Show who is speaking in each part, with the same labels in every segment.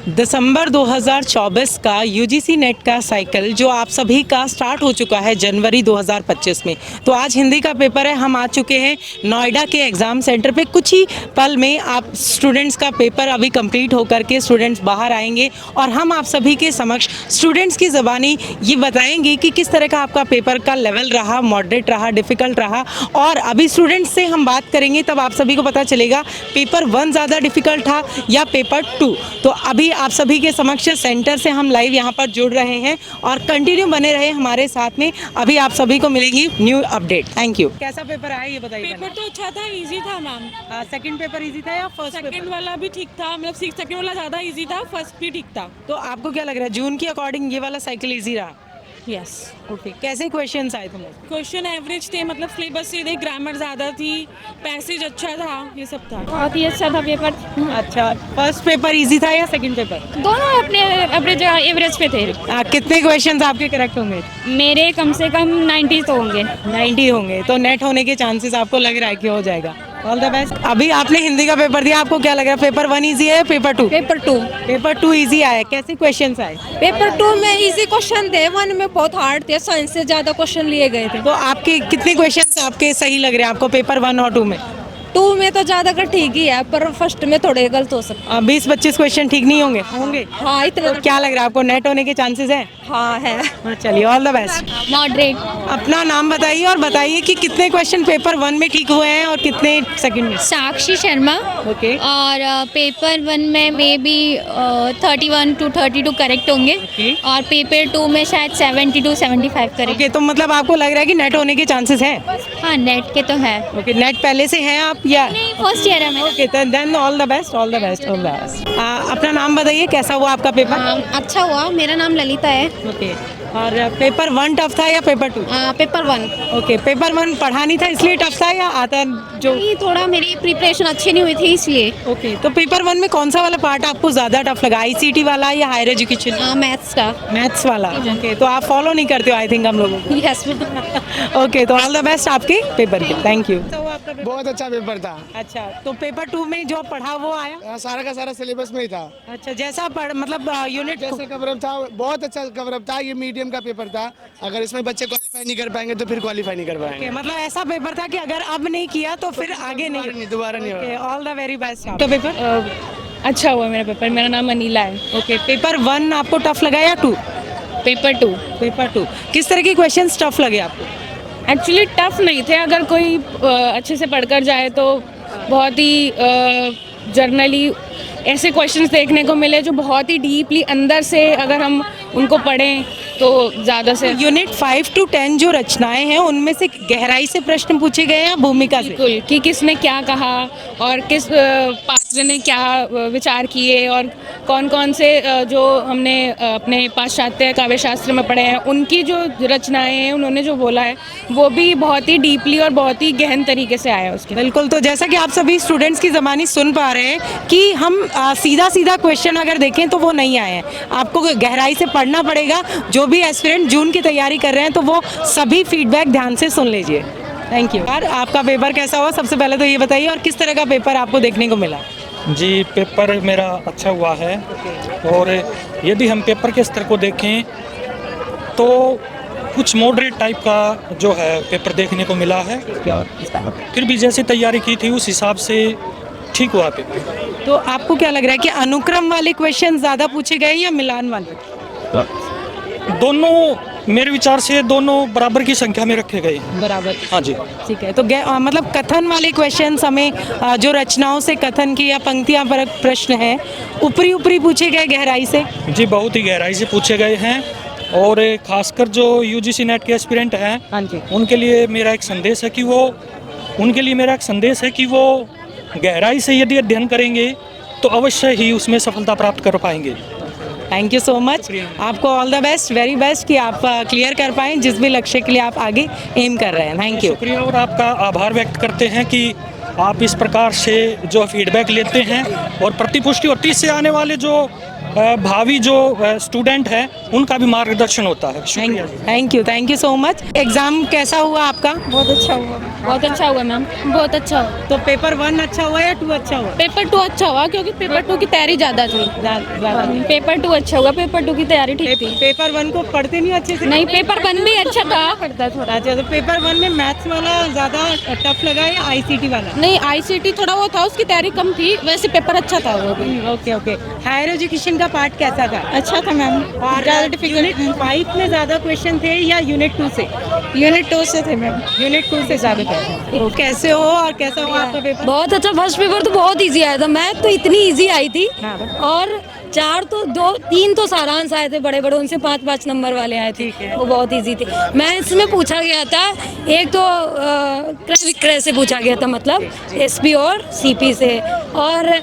Speaker 1: दिसंबर 2024 का UGC net का cycle जो आप सभी का स्टार्ट हो चुका है जनवरी 2025 में। तो आज हिंदी का पेपर है, हम आ चुके हैं नोएडा के एग्ज़ाम सेंटर पे। कुछ ही पल में आप स्टूडेंट्स का पेपर अभी कंप्लीट होकर के स्टूडेंट्स बाहर आएंगे और हम आप सभी के समक्ष स्टूडेंट्स की ज़बानी ये बताएंगे कि किस तरह का आपका पेपर का लेवल रहा, मॉडरेट रहा, डिफ़िकल्ट रहा। और अभी स्टूडेंट्स से हम बात करेंगे तब आप सभी को पता चलेगा पेपर 1 ज़्यादा डिफ़िकल्ट था या पेपर 2। तो अभी आप सभी के समक्ष सेंटर से हम लाइव यहाँ पर जुड़ रहे हैं और कंटिन्यू बने रहे हमारे साथ में। अभी आप सभी को मिलेगी न्यू अपडेट। Thank you. कैसा पेपर आया ये बताइए।
Speaker 2: पेपर तो अच्छा था, इजी था मैम।
Speaker 1: सेकंड पेपर इजी था या फर्स्ट
Speaker 2: सेकंड
Speaker 1: पेपर?
Speaker 2: वाला भी ठीक था, मतलब सेकंड वाला ज़्यादा इजी था, फर्स्ट भी ठीक था।
Speaker 1: तो आपको क्या लग रहा है जून के अकॉर्डिंग ये वाला साइकिल इजी रहा?
Speaker 2: यस।
Speaker 1: ओके, कैसे क्वेश्चंस आए तुम्हें?
Speaker 2: क्वेश्चन एवरेज थे, मतलब सिलेबस से थे, ग्रामर ज़्यादा थी, पैसेज अच्छा था, ये सब था।
Speaker 3: बहुत ही अच्छा था पेपर।
Speaker 1: अच्छा, फर्स्ट पेपर इजी था या सेकंड पेपर?
Speaker 3: दोनों अपने अपने जगह एवरेज पे थे।
Speaker 1: कितने क्वेश्चंस आपके करेक्ट होंगे?
Speaker 3: मेरे कम से कम 90 तो होंगे।
Speaker 1: 90 होंगे। तो नेट होने के चांसेस आपको लग रहा है कि हो जाएगा? All the best. अभी आपने हिंदी का पेपर दिया, आपको क्या लग रहा है पेपर 1 इजी है या पेपर 2?
Speaker 4: पेपर 2।
Speaker 1: पेपर 2 इजी आया, कैसे क्वेश्चंस आए?
Speaker 4: पेपर 2 में इजी क्वेश्चन थे, 1 में बहुत हार्ड थे, साइंस से ज्यादा क्वेश्चन लिए गए थे।
Speaker 1: तो आपके कितने क्वेश्चंस आपके सही लग रहे हैं आपको पेपर 1 और 2 में?
Speaker 4: 2 में तो ज्यादातर ठीक ही है, पर फर्स्ट में थोड़े गलत हो सकते।
Speaker 1: 20-25 क्वेश्चन ठीक नहीं होंगे? होंगे।
Speaker 4: हाँ इतने
Speaker 1: तो क्या लग रहा है आपको नेट होने के चांसेस हैं?
Speaker 4: हाँ है।
Speaker 1: चलिए, ऑल द बेस्ट।
Speaker 3: मॉडरेट।
Speaker 1: अपना नाम बताइए और बताइए कि कितने क्वेश्चन पेपर 1 में ठीक हुए हैं और कितने सेकंड में?
Speaker 3: साक्षी शर्मा।
Speaker 1: ओके।
Speaker 3: और पेपर 1 में मे बी 31 to 32 करेक्ट होंगे।
Speaker 1: ओके।
Speaker 3: और पेपर 2 में शायद 70 to 75 करेक्ट।
Speaker 1: ओके, तो मतलब आपको लग रहा है कि नेट होने के चांसेस हैं?
Speaker 3: हाँ, नेट के तो है।
Speaker 1: ओके, नेट पहले से हैं आप या?
Speaker 3: नहीं, फर्स्ट ईयर है मेरा।
Speaker 1: Okay, then all the best, all the best, all the best. अपना नाम बताइए, कैसा हुआ आपका पेपर?
Speaker 4: अच्छा हुआ, मेरा नाम ललिता है।
Speaker 1: ओके। और पेपर 1 टफ था या पेपर 2?
Speaker 4: पेपर 1
Speaker 1: ओके, पेपर 1 पढ़ा नहीं था इसलिए टफ था या आता जो?
Speaker 4: नहीं, थोड़ा मेरी प्रिपरेशन अच्छी नहीं हुई थी इसलिए।
Speaker 1: ओके, तो पेपर 1 में कौन सा वाला पार्ट आपको ज़्यादा टफ लगा, आईसीटी वाला या हायर एजुकेशन?
Speaker 4: मैथ्स का।
Speaker 1: मैथ्स वाला। ओके, तो आप फॉलो नहीं करते हो आई थिंक हम लोगों को।
Speaker 4: यस।
Speaker 1: ओके, तो ऑल द बेस्ट आपके पेपर के। Thank you. तो आपका पेपर?
Speaker 5: बहुत अच्छा पेपर था।
Speaker 1: अच्छा, तो पेपर 2 में जो पढ़ा वो आया?
Speaker 5: सारा का सारा सिलेबस में ही था।
Speaker 1: अच्छा, जैसा पढ़ मतलब यूनिट
Speaker 5: जैसे कवरअप था, बहुत अच्छा कवरअप था। ये मीडियम का पेपर था, अगर इसमें बच्चे क्वालिफाई नहीं कर पाएंगे तो फिर क्वालिफाई नहीं कर पाएंगे।
Speaker 1: मतलब ऐसा पेपर था कि अगर अब नहीं किया तो फिर आगे नहीं।
Speaker 5: दोबारा नहीं होगा।
Speaker 1: All the very best. आपका पेपर?
Speaker 2: अच्छा हुआ मेरा पेपर। मेरा नाम अनिला है।
Speaker 1: ओके, पेपर 1 आपको टफ लगा या 2?
Speaker 2: पेपर 2
Speaker 1: पेपर 2 किस तरह के क्वेश्चंस टफ लगे आपको?
Speaker 2: एक्चुअली टफ नहीं थे, अगर कोई अच्छे से पढ़कर जाए तो बहुत ही जर्नली ऐसे क्वेश्चंस देखने को मिले जो बहुत ही डीपली अंदर से अगर हम उनको पढ़ें तो ज़्यादा से।
Speaker 1: यूनिट 5 to 10 जो रचनाएं हैं उनमें से गहराई से प्रश्न पूछे गए हैं भूमिका से?
Speaker 2: बिल्कुल, कि किसने क्या कहा और किस पात्र ने क्या विचार किए और कौन कौन से जो हमने अपने पाश्चात्य काव्य शास्त्र में पढ़े हैं उनकी जो रचनाएं हैं, उन्होंने जो बोला है वो भी बहुत ही डीपली और बहुत ही गहन तरीके से आया उसके।
Speaker 1: बिल्कुल, तो जैसा कि आप सभी स्टूडेंट्स की ज़बानी सुन पा रहे हैं कि हम सीधा सीधा क्वेश्चन अगर देखें तो वो नहीं आए हैं, आपको गहराई से पढ़ना पड़ेगा। जो भी एस्पिरेंट जून की तैयारी कर रहे हैं तो वो सभी फीडबैक ध्यान से सुन लीजिए। Thank you. यार, आपका पेपर कैसा हुआ सबसे पहले तो ये बताइए, और किस तरह का पेपर आपको देखने को मिला?
Speaker 6: जी, पेपर मेरा अच्छा हुआ है। और यदि हम पेपर के स्तर को देखें तो कुछ मॉडरेट टाइप का जो है पेपर देखने को मिला है, फिर भी जैसे तैयारी की थी उस हिसाब से ठीक हुआ पेपर।
Speaker 1: तो आपको क्या लग रहा है कि अनुक्रम वाले क्वेश्चन ज़्यादा पूछे गए या मिलान वाले?
Speaker 6: दोनों मेरे विचार से दोनों बराबर की संख्या में रखे गए हैं।
Speaker 1: बराबर।
Speaker 6: हाँ जी।
Speaker 1: ठीक है, तो मतलब कथन वाले क्वेश्चन हमें जो रचनाओं से कथन की या पंक्तियाँ पर प्रश्न हैं ऊपरी ऊपरी पूछे गए गहराई से?
Speaker 6: जी, बहुत ही गहराई से पूछे गए हैं। और खासकर जो यूजीसी नेट के एस्पिरेंट हैं,
Speaker 1: हाँ जी,
Speaker 6: उनके लिए मेरा एक संदेश है कि वो गहराई से यदि अध्ययन करेंगे तो अवश्य ही उसमें सफलता प्राप्त कर पाएंगे।
Speaker 1: Thank you so much. आपको all the best, very best कि आप क्लियर कर पाएँ जिस भी लक्ष्य के लिए आप आगे एम कर रहे हैं। Thank you.
Speaker 6: शुक्रिया, और आपका आभार व्यक्त करते हैं कि आप इस प्रकार से जो फीडबैक लेते हैं और प्रतिपुष्टि होती है, इससे आने वाले जो भावी जो स्टूडेंट है उनका भी मार्गदर्शन होता है। शुक्रिया।
Speaker 1: Thank you so much. Exam कैसा हुआ आपका?
Speaker 2: बहुत अच्छा हुआ मैम, बहुत अच्छा हुआ।
Speaker 1: तो पेपर 1 अच्छा हुआ या 2 अच्छा हुआ?
Speaker 2: पेपर 2 अच्छा हुआ क्योंकि पेपर 2 की तैयारी ज़्यादा थी। पेपर 2 अच्छा हुआ, पेपर 2 की तैयारी ठीक थी।
Speaker 1: पेपर 1 को पढ़ते नहीं अच्छे से?
Speaker 2: नहीं, पेपर 1 भी अच्छा था, पढ़ता थोड़ा।
Speaker 1: अच्छा, तो पेपर 1 में मैथ्स वाला ज़्यादा टफ लगा या आईसीटी वाला?
Speaker 2: नहीं, आईसीटी थोड़ा वो था, उसकी तैयारी कम थी, वैसे पेपर अच्छा था वो भी।
Speaker 1: ओके। हायर एजुकेशन का पार्ट कैसा था?
Speaker 2: अच्छा था मैम,
Speaker 1: और
Speaker 2: ज़्यादा डिफिकल्ट।
Speaker 1: यूनिट 5 में ज़्यादा क्वेश्चन थे या यूनिट 2 से?
Speaker 2: यूनिट 2 से थे मैम।
Speaker 1: यूनिट 2 से ज़्यादा थे। तो कैसे हो और कैसा हुआ आपका पेपर?
Speaker 7: बहुत अच्छा। फर्स्ट पेपर तो बहुत इजी आया था, मैथ तो इतनी इजी आई थी।
Speaker 1: हाँ।
Speaker 7: और 3 तो सारांश आए थे बड़े बड़े, उनसे 5-5 नंबर वाले आए थे।
Speaker 1: ठीक है।
Speaker 7: वो बहुत इजी थे। मैथ्स में पूछा गया था, एक तो क्रय विक्रय से पूछा गया था, मतलब एसपी और सीपी से, और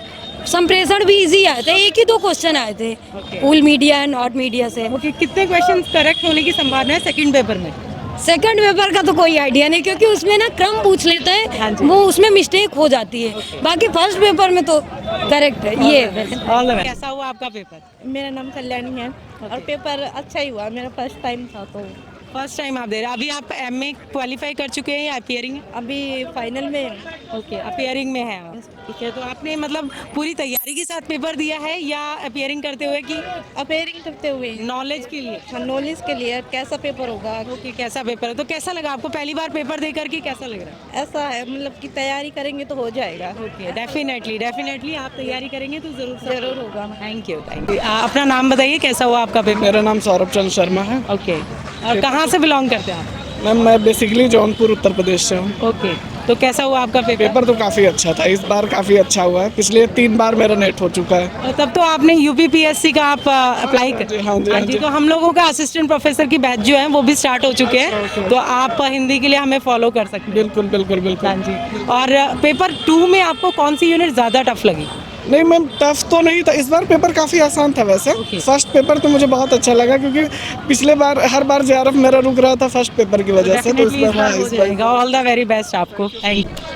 Speaker 7: संप्रेषण भी इजी आए थे। 1 ही 2 क्वेश्चन आए थे, full media and not media से।
Speaker 1: ओके, कितने क्वेश्चन करेक्ट होने की संभावना है सेकंड पेपर में?
Speaker 7: सेकंड पेपर का तो कोई आइडिया नहीं, क्योंकि उसमें ना क्रम पूछ लेते
Speaker 1: हाँ
Speaker 7: हैं,
Speaker 1: जी।
Speaker 7: वो उसमें मिस्टेक हो जाती है। बाकी फर्स्ट पेपर में तो करेक्ट है ये।
Speaker 1: All the best. कैसा हुआ आपका पेपर?
Speaker 8: मेरा नाम कल्याणी है और पेपर अच्छा ही हुआ, मेरा फर्स्ट टाइम था तो
Speaker 1: फर्स्ट टाइम आप दे रहे हैं। अभी आप एमए क्वालिफाई कर चुके हैं या अपीयरिंग?
Speaker 8: अभी फाइनल में
Speaker 1: ओके, अपीयरिंग में है आप। ठीक है, तो आपने मतलब पूरी तैयारी के साथ पेपर दिया है या अपीयरिंग करते हुए कि
Speaker 8: अपेयरिंग करते हुए
Speaker 1: नॉलेज के लिए?
Speaker 8: नॉलेज के लिए कैसा पेपर होगा।
Speaker 1: ओके, कैसा पेपर है? तो कैसा लगा आपको पहली बार पेपर दे करके? कैसा लग रहा है?
Speaker 8: ऐसा है मतलब कि तैयारी करेंगे तो हो जाएगा।
Speaker 1: ओके, डेफिनेटली आप तैयारी करेंगे तो जरूर
Speaker 8: होगा।
Speaker 1: Thank you. अपना नाम बताइए, कैसा हुआ आपका पेपर?
Speaker 5: मेरा नाम सौरभ चंद्र शर्मा है।
Speaker 1: ओके, और कहाँ से बिलोंग करते हैं आप?
Speaker 5: मैम मैं बेसिकली जौनपुर उत्तर प्रदेश से हूँ।
Speaker 1: ओके, तो कैसा हुआ आपका पेपर?
Speaker 5: पेपर तो काफ़ी अच्छा था, इस बार काफ़ी अच्छा हुआ है। पिछले 3 बार मेरा नेट हो चुका है।
Speaker 1: और तब तो आपने यूपीपीएससी का आप अप्लाई कर?
Speaker 5: हाँ जी।
Speaker 1: तो हम लोगों का असिस्टेंट प्रोफेसर की बैच जो है वो भी स्टार्ट हो चुके हैं, तो आप हिंदी के लिए हमें फॉलो कर सकते हैं।
Speaker 5: बिल्कुल।
Speaker 1: हाँ जी। और पेपर 2 में आपको कौन सी यूनिट ज़्यादा टफ लगी?
Speaker 5: नहीं मैम, टफ तो नहीं था, इस बार पेपर काफ़ी आसान था वैसे। फर्स्ट पेपर तो मुझे बहुत अच्छा लगा, क्योंकि पिछले बार हर बार जेआरएफ मेरा रुक रहा था फर्स्ट पेपर की वजह से। तो इस बार
Speaker 1: ऑल द वेरी बेस्ट आपको।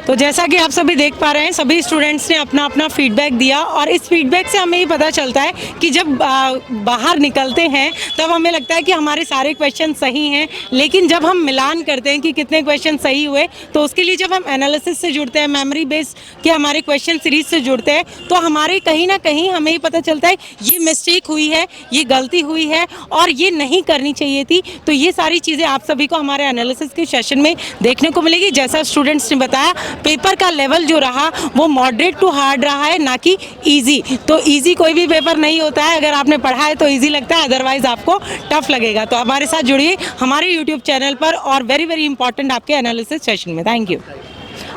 Speaker 1: तो जैसा कि आप सभी देख पा रहे हैं, सभी स्टूडेंट्स ने अपना अपना फीडबैक दिया, और इस फीडबैक से हमें ये पता चलता है कि जब बाहर निकलते हैं तब हमें लगता है कि हमारे सारे क्वेश्चन सही हैं, लेकिन जब हम मिलान करते हैं कि कितने क्वेश्चन सही हुए, तो उसके लिए जब हम एनालिसिस से जुड़ते हैं, मेमोरी बेस के हमारे क्वेश्चन सीरीज से जुड़ते हैं, तो हमारे कहीं ना कहीं हमें ये पता चलता है ये मिस्टेक हुई है, ये गलती हुई है और ये नहीं करनी चाहिए थी। तो ये सारी चीज़ें आप सभी को हमारे एनालिसिस के सेशन में देखने को मिलेगी। जैसा स्टूडेंट्स ने बताया, पेपर का लेवल जो रहा वो मॉडरेट टू हार्ड रहा है, ना कि ईजी। तो ईजी कोई भी पेपर नहीं होता है, अगर आपने पढ़ा है तो ईजी लगता है, अदरवाइज आपको टफ लगेगा। तो हमारे साथ जुड़िए हमारे यूट्यूब चैनल पर, और वेरी इंपॉर्टेंट आपके एनालिसिस सेशन में। Thank you.